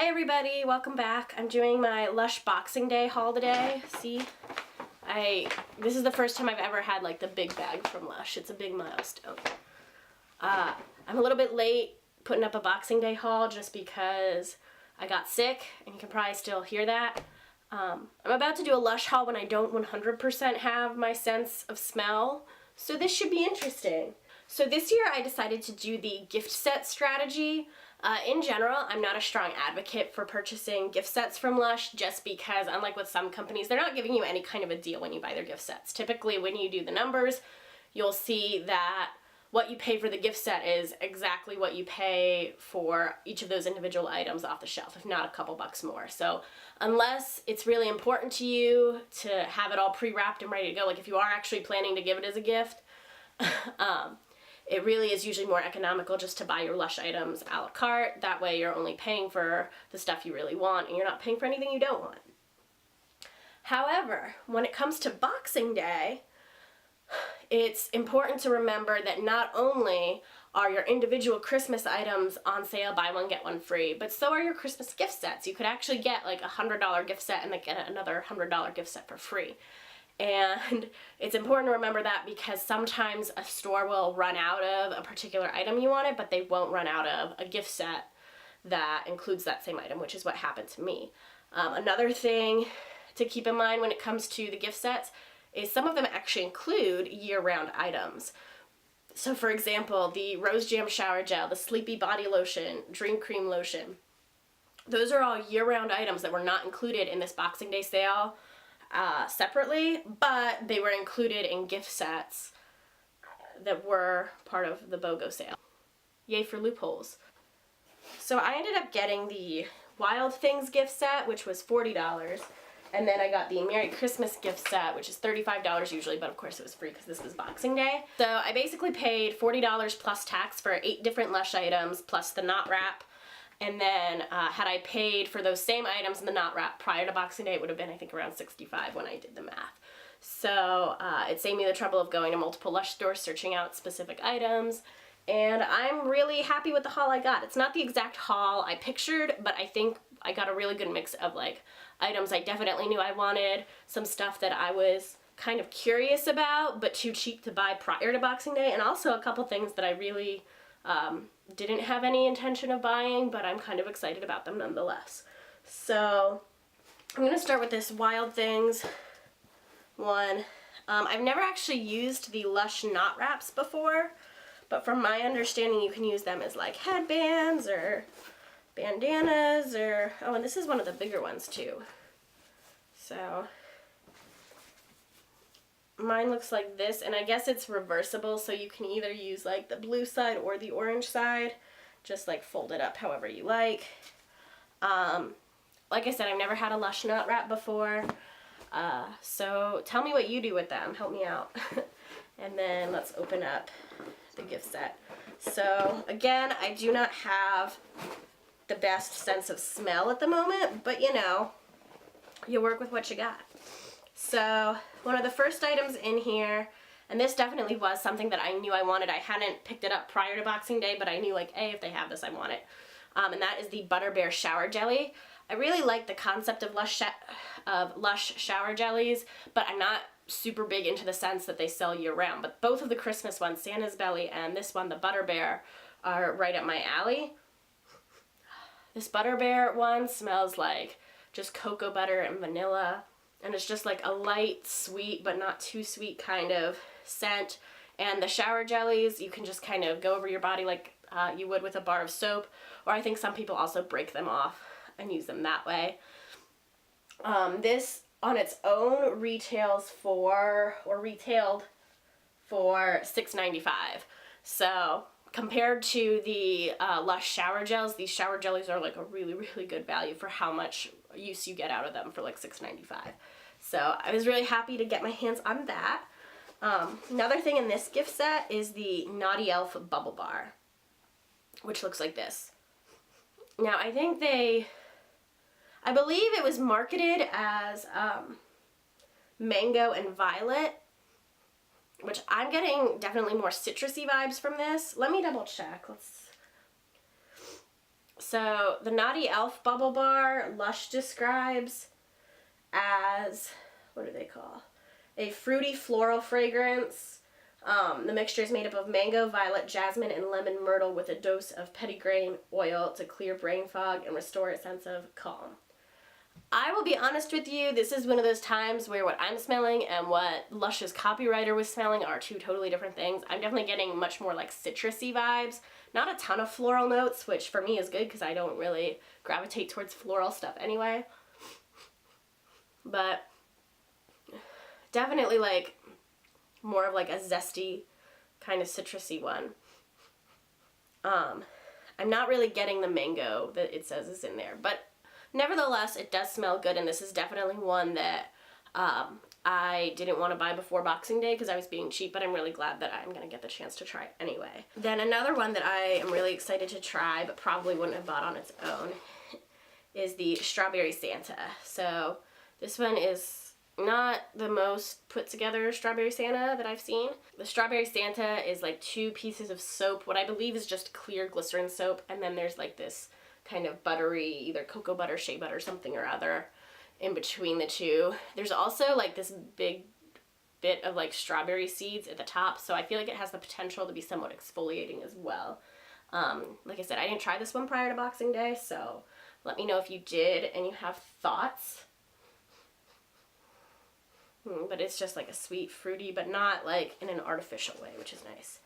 Hey everybody, welcome back. I'm doing my Lush Boxing Day haul today. See, this is the first time I've ever had like the big bag from Lush. It's a big milestone. I'm a little bit late putting up a Boxing Day haul just because I got sick, and you can probably still hear that. I'm about to do a Lush haul when I don't 100% have my sense of smell, so this should be interesting. So this year I decided to do the gift set strategy. In general, I'm not a strong advocate for purchasing gift sets from Lush just because, unlike with some companies, they're not giving you any kind of a deal when you buy their gift sets. Typically, when you do the numbers, you'll see that what you pay for the gift set is exactly what you pay for each of those individual items off the shelf, if not a couple bucks more. So unless it's really important to you to have it all pre-wrapped and ready to go, like if you are actually planning to give it as a gift, it really is usually more economical just to buy your Lush items a la carte. That way you're only paying for the stuff you really want and you're not paying for anything you don't want. However, when it comes to Boxing Day, it's important to remember that not only are your individual Christmas items on sale, buy one, get one free, but so are your Christmas gift sets. You could actually get like a $100 gift set and then get another $100 gift set for free. And it's important to remember that because sometimes a store will run out of a particular item you wanted, but they won't run out of a gift set that includes that same item, which is what happened to me. Another thing to keep in mind when it comes to the gift sets is some of them actually include year-round items. So for example, the Rose Jam Shower Gel, the Sleepy Body Lotion, Dream Cream Lotion, those are all year-round items that were not included in this Boxing Day sale separately, but they were included in gift sets that were part of the BOGO sale. Yay for loopholes. So I ended up getting the Wild Things gift set, which was $40, and then I got the Merry Christmas gift set, which is $35 usually, but of course it was free because this was Boxing Day. So I basically paid $40 plus tax for 8 different Lush items plus the knot wrap. And then had I paid for those same items in the knot wrap prior to Boxing Day, it would have been, I think, around $65 when I did the math. So it saved me the trouble of going to multiple Lush stores, searching out specific items, and I'm really happy with the haul I got. It's not the exact haul I pictured, but I think I got a really good mix of like items I definitely knew I wanted, some stuff that I was kind of curious about but too cheap to buy prior to Boxing Day, and also a couple things that I really didn't have any intention of buying, but I'm kind of excited about them nonetheless. So I'm going to start with this Wild Things one. I've never actually used the Lush knot wraps before, but from my understanding you can use them as like headbands or bandanas or, oh, and this is one of the bigger ones too. So mine looks like this, and I guess it's reversible, so you can either use like the blue side or the orange side, just like fold it up however you like. Like I said, I've never had a Lush knot wrap before, so tell me what you do with them, help me out. And then let's open up the gift set. So again, I do not have the best sense of smell at the moment, but you know, you work with what you got. So one of the first items in here, and this definitely was something that I knew I wanted. I hadn't picked it up prior to Boxing Day, but I knew like, hey, if they have this, I want it. And that is the Butter Bear Shower Jelly. I really like the concept of Lush shower jellies, but I'm not super big into the sense that they sell year round. But both of the Christmas ones, Santa's Belly and this one, the Butter Bear, are right up my alley. This Butter Bear one smells like just cocoa butter and vanilla. And it's just like a light, sweet, but not too sweet kind of scent. And the shower jellies, you can just kind of go over your body like you would with a bar of soap. Or I think some people also break them off and use them that way. This on its own retailed for $6.95. So compared to the Lush shower gels, these shower jellies are like a really, really good value for how much use you get out of them for like $6.95. So I was really happy to get my hands on that. Another thing in this gift set is the Naughty Elf Bubble Bar, which looks like this. Now I think I believe it was marketed as mango and violet, which I'm getting definitely more citrusy vibes from this. Let me double check. So the Naughty Elf Bubble Bar, Lush describes as, what do they call? A fruity floral fragrance. The mixture is made up of mango, violet, jasmine, and lemon myrtle with a dose of petitgrain oil to clear brain fog and restore a sense of calm. I will be honest with you, this is one of those times where what I'm smelling and what Lush's copywriter was smelling are two totally different things. I'm definitely getting much more like citrusy vibes. Not a ton of floral notes, which for me is good because I don't really gravitate towards floral stuff anyway. But definitely like more of like a zesty kind of citrusy one. I'm not really getting the mango that it says is in there, but nevertheless, it does smell good, and this is definitely one that I didn't want to buy before Boxing Day because I was being cheap, but I'm really glad that I'm going to get the chance to try it anyway. Then another one that I am really excited to try, but probably wouldn't have bought on its own, is the Strawberry Santa. So this one is not the most put together Strawberry Santa that I've seen. The Strawberry Santa is like 2 pieces of soap, what I believe is just clear glycerin soap, and then there's like this kind of buttery, either cocoa butter, shea butter, something or other in between the two. There's also like this big bit of like strawberry seeds at the top, so I feel like it has the potential to be somewhat exfoliating as well. Like I said, I didn't try this one prior to Boxing Day, so let me know if you did and you have thoughts. But it's just like a sweet, fruity, but not like in an artificial way, which is nice.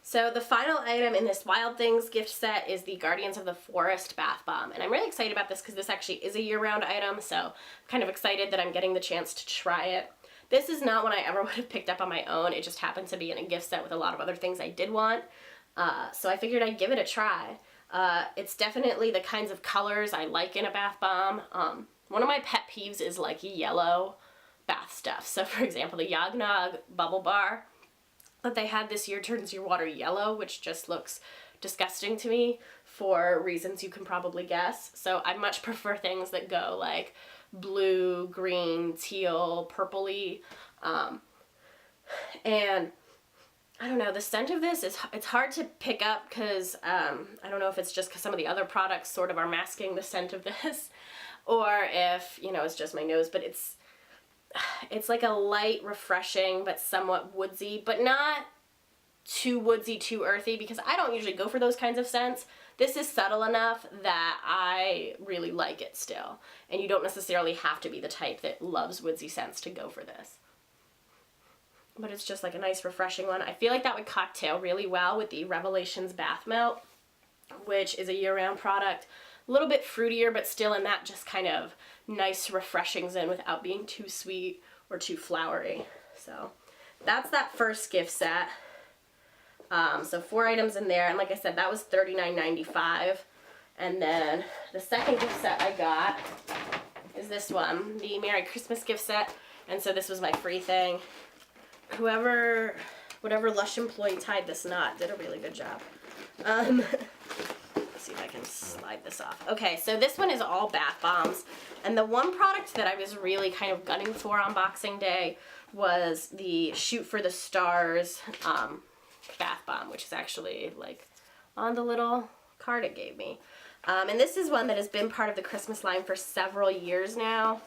So the final item in this Wild Things gift set is the Guardians of the Forest Bath Bomb. And I'm really excited about this because this actually is a year-round item, so I'm kind of excited that I'm getting the chance to try it. This is not one I ever would have picked up on my own. It just happened to be in a gift set with a lot of other things I did want. So I figured I'd give it a try. It's definitely the kinds of colors I like in a bath bomb. One of my pet peeves is like yellow bath stuff. So for example, the Yog Nog Bubble Bar that they had this year turns your water yellow, which just looks disgusting to me for reasons you can probably guess. So I much prefer things that go like blue, green, teal, purpley, and I don't know, the scent of this it's hard to pick up because I don't know if it's just because some of the other products sort of are masking the scent of this, or if, you know, it's just my nose, but it's like a light, refreshing, but somewhat woodsy, but not too woodsy, too earthy, because I don't usually go for those kinds of scents. This is subtle enough that I really like it still, and you don't necessarily have to be the type that loves woodsy scents to go for this. But it's just like a nice, refreshing one. I feel like that would cocktail really well with the Revelations Bath Melt, which is a year-round product. A little bit fruitier, but still in that just kind of nice refreshing zone without being too sweet or too flowery. So that's that first gift set. So 4 items in there, and like I said, that was $39.95. And then the second gift set I got is this one, the Merry Christmas gift set. And so this was my free thing. Whatever Lush employee tied this knot did a really good job. See if I can slide this off. Okay, so this one is all bath bombs, and the one product that I was really kind of gunning for on Boxing Day was the Shoot for the Stars bath bomb, which is actually like on the little card it gave me. And this is one that has been part of the Christmas line for several years now.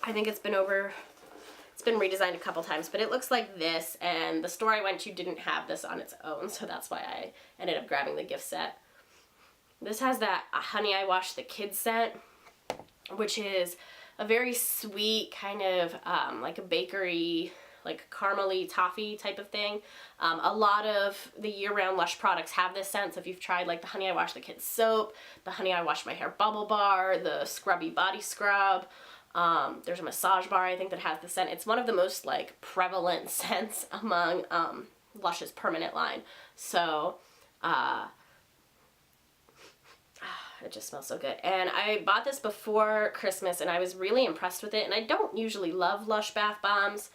I think it's been redesigned a couple times, but it looks like this, and the store I went to didn't have this on its own, so that's why I ended up grabbing the gift set. This has that Honey I Washed the Kids scent, which is a very sweet kind of like a bakery, like caramely toffee type of thing. A lot of the year-round Lush products have this scent, so if you've tried like the Honey I Washed the Kids soap, the Honey I Washed My Hair Bubble Bar, the Scrubby Body Scrub, there's a massage bar I think that has the scent. It's one of the most like prevalent scents among Lush's permanent line. So it just smells so good. And I bought this before Christmas and I was really impressed with it. And I don't usually love Lush bath bombs,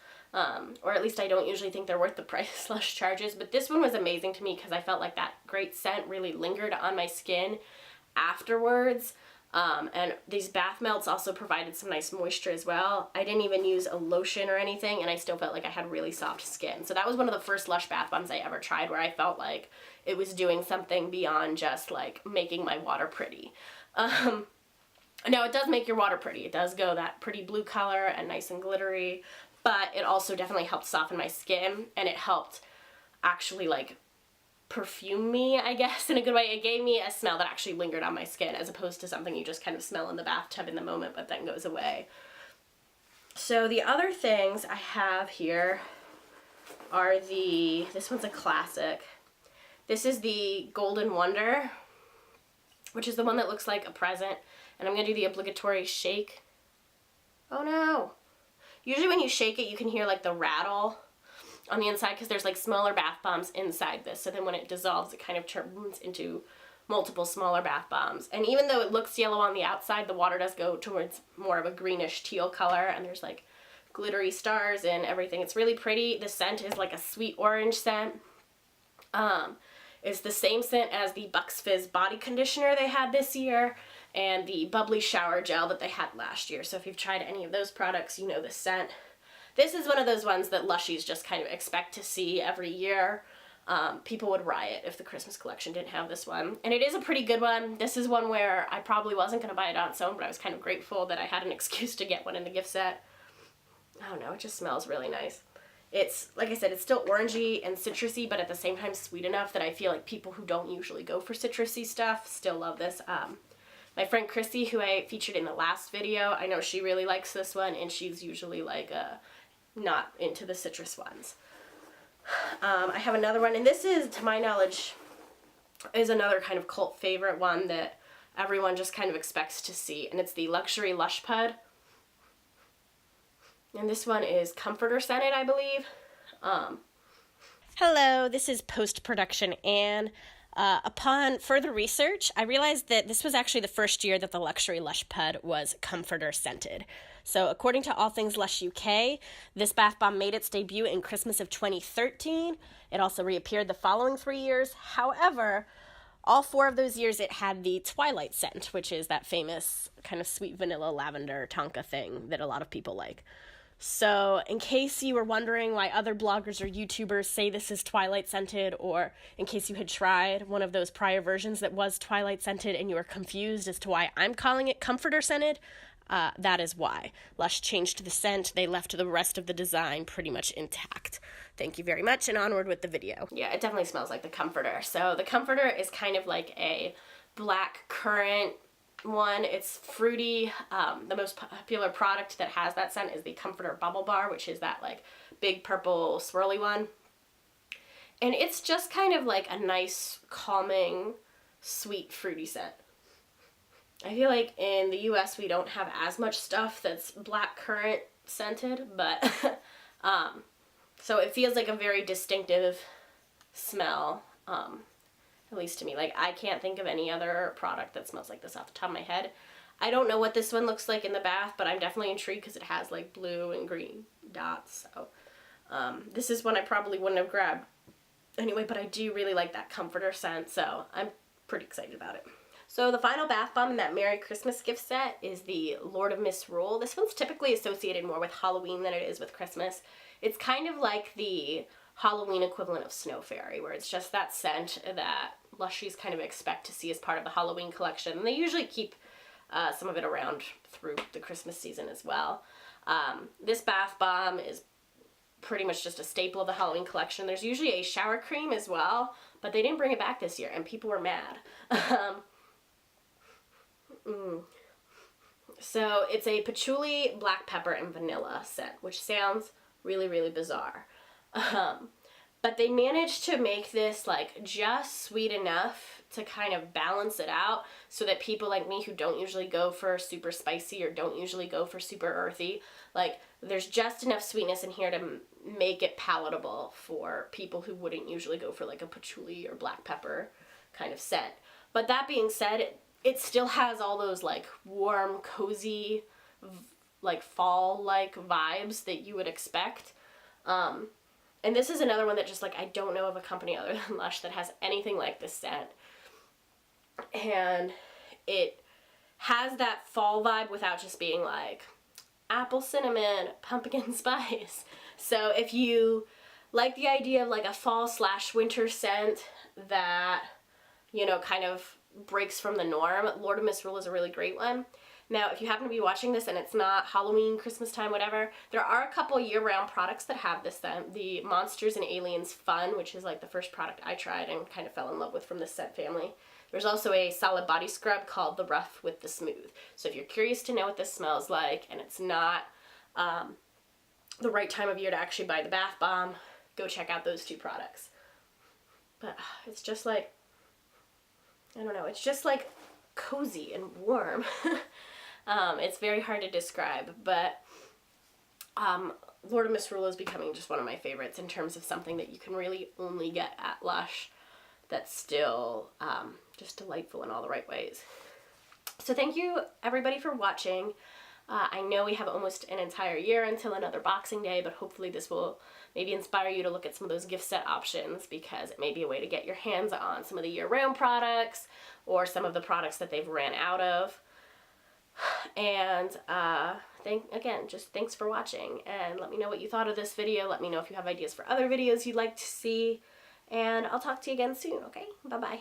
or at least I don't usually think they're worth the price Lush charges. But this one was amazing to me because I felt like that great scent really lingered on my skin afterwards. And these bath melts also provided some nice moisture as well. I didn't even use a lotion or anything, and I still felt like I had really soft skin. So that was one of the first Lush bath bombs I ever tried where I felt like it was doing something beyond just like making my water pretty. Now it does make your water pretty. It does go that pretty blue color and nice and glittery, but it also definitely helped soften my skin, and it helped actually like perfume me, I guess, in a good way. It gave me a smell that actually lingered on my skin as opposed to something you just kind of smell in the bathtub in the moment but then goes away. So the other things I have here are this one's a classic. This is the Golden Wonder, which is the one that looks like a present, and I'm going to do the obligatory shake. Oh no! Usually when you shake it you can hear like the rattle on the inside because there's like smaller bath bombs inside this, so then when it dissolves it kind of turns into multiple smaller bath bombs. And even though it looks yellow on the outside, the water does go towards more of a greenish teal color, and there's like glittery stars and everything. It's really pretty. The scent is like a sweet orange scent. It's the same scent as the Bucks Fizz body conditioner they had this year and the bubbly shower gel that they had last year. So if you've tried any of those products, you know the scent. This is one of those ones that Lushies just kind of expect to see every year. People would riot if the Christmas collection didn't have this one. And it is a pretty good one. This is one where I probably wasn't going to buy it on its own, but I was kind of grateful that I had an excuse to get one in the gift set. I don't know, it just smells really nice. It's, like I said, it's still orangey and citrusy, but at the same time sweet enough that I feel like people who don't usually go for citrusy stuff still love this. My friend Chrissy, who I featured in the last video, I know she really likes this one, and she's usually like not into the citrus ones. I have another one, and this is, to my knowledge, is another kind of cult favorite one that everyone just kind of expects to see, and it's the Luxury Lush Pud. And this one is comforter scented, I believe. Hello, this is post-production Anne. Upon further research, I realized that this was actually the first year that the Luxury Lush Pud was comforter scented. So according to All Things Lush UK, this bath bomb made its debut in Christmas of 2013. It also reappeared the following 3 years. However, all 4 of those years it had the Twilight scent, which is that famous kind of sweet vanilla lavender tonka thing that a lot of people like. So in case you were wondering why other bloggers or YouTubers say this is Twilight scented, or in case you had tried one of those prior versions that was Twilight scented and you were confused as to why I'm calling it comforter scented, that is why. Lush changed the scent. They left the rest of the design pretty much intact. Thank you very much, and onward with the video. Yeah, it definitely smells like the comforter. So the comforter is kind of like a black currant one. It's fruity. The most popular product that has that scent is the Comforter Bubble Bar, which is that like big purple swirly one. And it's just kind of like a nice, calming, sweet, fruity scent. I feel like in the US we don't have as much stuff that's black currant scented, but so it feels like a very distinctive smell. At least to me. Like, I can't think of any other product that smells like this off the top of my head. I don't know what this one looks like in the bath, but I'm definitely intrigued because it has like blue and green dots. So this is one I probably wouldn't have grabbed anyway, but I do really like that comforter scent, so I'm pretty excited about it. So the final bath bomb in that Merry Christmas gift set is the Lord of Misrule. This one's typically associated more with Halloween than it is with Christmas. It's kind of like the Halloween equivalent of Snow Fairy, where it's just that scent that Lushies kind of expect to see as part of the Halloween collection. And they usually keep some of it around through the Christmas season as well. This bath bomb is pretty much just a staple of the Halloween collection. There's usually a shower cream as well, but they didn't bring it back this year, and people were mad. So it's a patchouli, black pepper, and vanilla scent, which sounds really, really bizarre. But they managed to make this like just sweet enough to kind of balance it out so that people like me who don't usually go for super spicy or don't usually go for super earthy, like there's just enough sweetness in here to make it palatable for people who wouldn't usually go for like a patchouli or black pepper kind of scent. But that being said, it still has all those like warm, cozy, like fall-like vibes that you would expect. And this is another one that just like I don't know of a company other than Lush that has anything like this scent. And it has that fall vibe without just being like apple cinnamon, pumpkin spice. So if you like the idea of like a fall / winter scent that, you know, kind of breaks from the norm, Lord of Misrule is a really great one. Now, if you happen to be watching this and it's not Halloween, Christmas time, whatever, there are a couple year-round products that have this scent. The Monsters and Aliens Fun, which is like the first product I tried and kind of fell in love with from this scent family. There's also a solid body scrub called the Rough with the Smooth. So if you're curious to know what this smells like and it's not the right time of year to actually buy the bath bomb, go check out those two products. But it's just like, I don't know, it's just like cozy and warm. It's very hard to describe, but Lord of Misrule is becoming just one of my favorites in terms of something that you can really only get at Lush that's still just delightful in all the right ways. So thank you everybody for watching. I know we have almost an entire year until another Boxing Day, but hopefully this will maybe inspire you to look at some of those gift set options, because it may be a way to get your hands on some of the year-round products or some of the products that they've ran out of. And thanks for watching, and let me know what you thought of this video. Let me know if you have ideas for other videos you'd like to see, and I'll talk to you again soon, okay? Bye-bye.